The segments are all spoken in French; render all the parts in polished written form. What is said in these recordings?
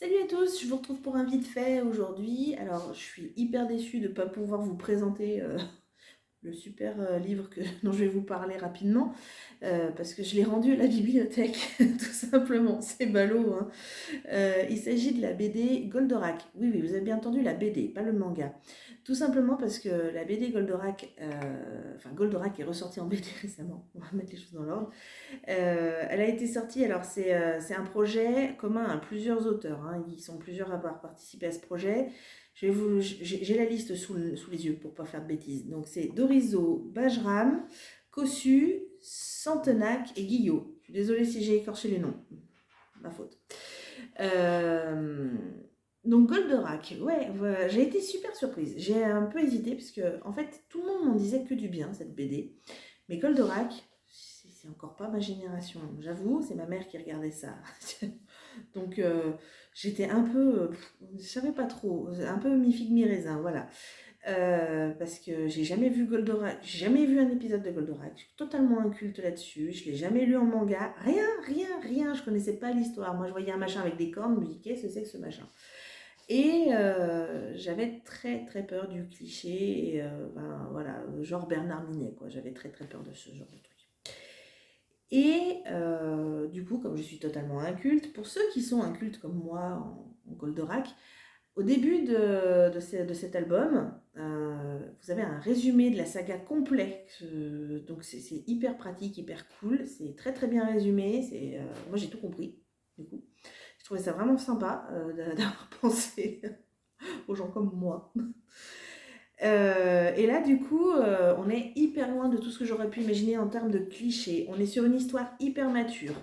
Salut à tous, je vous retrouve pour un vite fait aujourd'hui. Alors, je suis hyper déçue de ne pas pouvoir vous présenter le super livre dont je vais vous parler rapidement, parce que je l'ai rendu à la bibliothèque, tout simplement. C'est ballot, hein. Il s'agit de la BD Goldorak. Oui, oui, vous avez bien entendu, la BD, pas le manga. Tout simplement parce que la BD Goldorak, enfin Goldorak est ressortie en BD récemment, on va mettre les choses dans l'ordre. Elle a été sortie, alors c'est un projet commun à plusieurs auteurs, hein. Ils sont plusieurs à avoir participé à ce projet. J'ai la liste sous les yeux pour ne pas faire de bêtises. Donc c'est Dorizo, Bajram, Kossu, Santenac et Guillot. Je suis désolée si j'ai écorché les noms, ma faute. Euh, donc Goldorak, ouais, voilà, j'ai été super surprise. J'ai un peu hésité parce que en fait tout le monde m'en disait que du bien cette BD. Mais Goldorak, c'est encore pas ma génération. J'avoue, c'est ma mère qui regardait ça. Donc j'étais un peu, je savais pas trop, un peu mi-figue mi-raisin, voilà. Parce que j'ai jamais vu Goldorak, j'ai jamais vu un épisode de Goldorak. Je suis totalement inculte là-dessus. Je l'ai jamais lu en manga. Rien, rien, rien. Je connaissais pas l'histoire. Moi, je voyais un machin avec des cornes. Je me dis qu'est-ce que c'est que ce machin. Et j'avais très très peur du cliché. Et ben, voilà, genre Bernard Minet, quoi. J'avais très très peur de ce genre de truc. Et du coup, comme je suis totalement inculte, pour ceux qui sont incultes comme moi en Goldorak, au début de cet album, vous avez un résumé de la saga complet. Donc c'est hyper pratique, hyper cool. C'est très très bien résumé. Moi j'ai tout compris, du coup. Je trouvais ça vraiment sympa d'avoir pensé aux gens comme moi. Et là, du coup, on est hyper loin de tout ce que j'aurais pu imaginer en termes de clichés. On est sur une histoire hyper mature,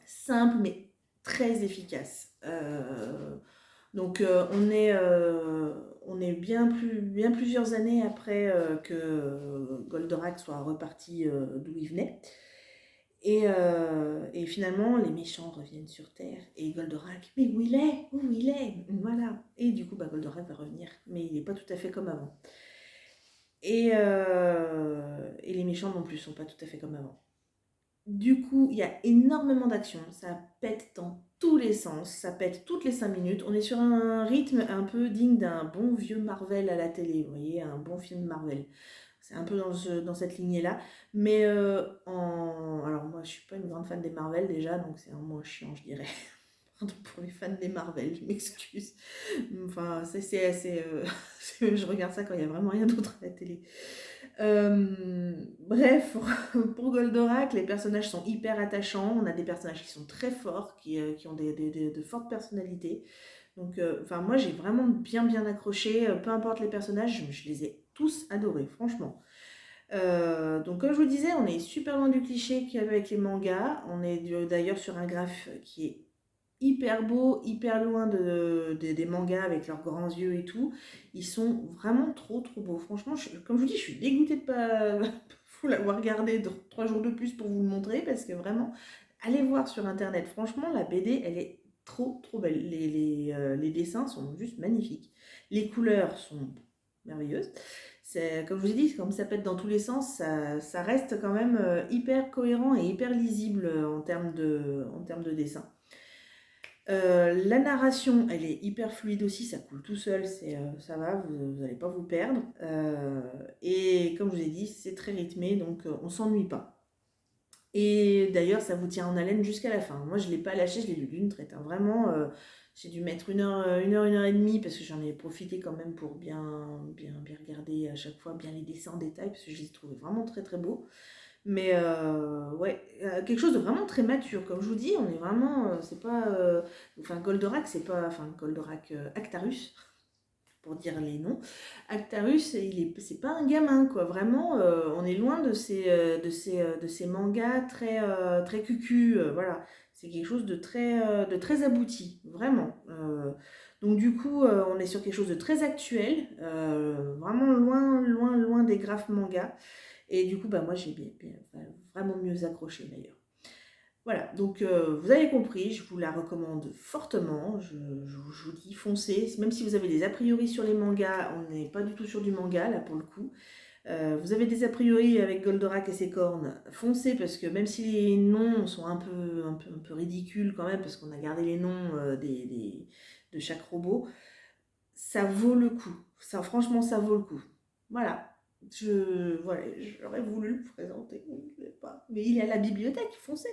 simple mais très efficace. On est bien plusieurs années après que Goldorak soit reparti d'où il venait. Et finalement, les méchants reviennent sur Terre. Et Goldorak, mais où il est? Où il est? Voilà. Et du coup, bah, Goldorak va revenir. Mais il n'est pas tout à fait comme avant. Et les méchants non plus sont pas tout à fait comme avant. Du coup, il y a énormément d'action, ça pète dans tous les sens, ça pète toutes les 5 minutes. On est sur un rythme un peu digne d'un bon vieux Marvel à la télé, vous voyez, un bon film Marvel. C'est un peu dans cette lignée-là. Mais alors moi, je suis pas une grande fan des Marvel déjà, donc c'est un moins chiant, je dirais. Pardon pour les fans des Marvel, je m'excuse. Enfin, c'est assez... je regarde ça quand il y a vraiment rien d'autre à la télé. Bref, pour Goldorak, les personnages sont hyper attachants. On a des personnages qui sont très forts, qui ont de fortes personnalités. Donc, enfin, moi, j'ai vraiment bien accroché. Peu importe les personnages, je les ai tous adorés, franchement. Donc, comme je vous disais, on est super loin du cliché qu'il y avait avec les mangas. On est d'ailleurs sur un graphe qui est hyper beau, hyper loin des mangas avec leurs grands yeux et tout. Ils sont vraiment trop beaux. Franchement, comme je vous dis, je suis dégoûtée de pas vous l'avoir regardé 3 jours de plus pour vous le montrer parce que vraiment, allez voir sur internet. Franchement, la BD, elle est trop belle. Les dessins sont juste magnifiques. Les couleurs sont merveilleuses. Comme je vous ai dit, comme ça pète dans tous les sens, ça reste quand même hyper cohérent et hyper lisible en termes de dessin. La narration, elle est hyper fluide aussi, ça coule tout seul, ça va, vous n'allez pas vous perdre. Et comme je vous ai dit, c'est très rythmé, donc on s'ennuie pas. Et d'ailleurs, ça vous tient en haleine jusqu'à la fin. Moi, je ne l'ai pas lâché, je l'ai lu d'une traite, hein. Vraiment, j'ai dû mettre une heure et demie, parce que j'en ai profité quand même pour bien regarder à chaque fois, bien les dessins en détail, parce que je les ai trouvés vraiment très beaux. Mais ouais, quelque chose de vraiment très mature. Comme je vous dis, on est vraiment, c'est pas, enfin Goldorak, c'est pas, enfin Goldorak, Actarus, pour dire les noms. Actarus, c'est pas un gamin, quoi. Vraiment, on est loin de ces mangas très cucu, voilà. C'est quelque chose de très abouti, vraiment. Donc du coup, on est sur quelque chose de très actuel, vraiment loin des graphes mangas. Et du coup, bah, moi, enfin, vraiment mieux accroché d'ailleurs. Voilà, donc vous avez compris, je vous la recommande fortement. Je vous dis foncez, même si vous avez des a priori sur les mangas, on n'est pas du tout sur du manga là pour le coup. Vous avez des a priori avec Goldorak et ses cornes, foncez parce que même si les noms sont un peu ridicules quand même, parce qu'on a gardé les noms de chaque robot, ça vaut le coup. Ça, franchement, ça vaut le coup. Voilà. Voilà, j'aurais voulu le présenter, mais je ne l'ai pas. Mais il est à la bibliothèque, foncez.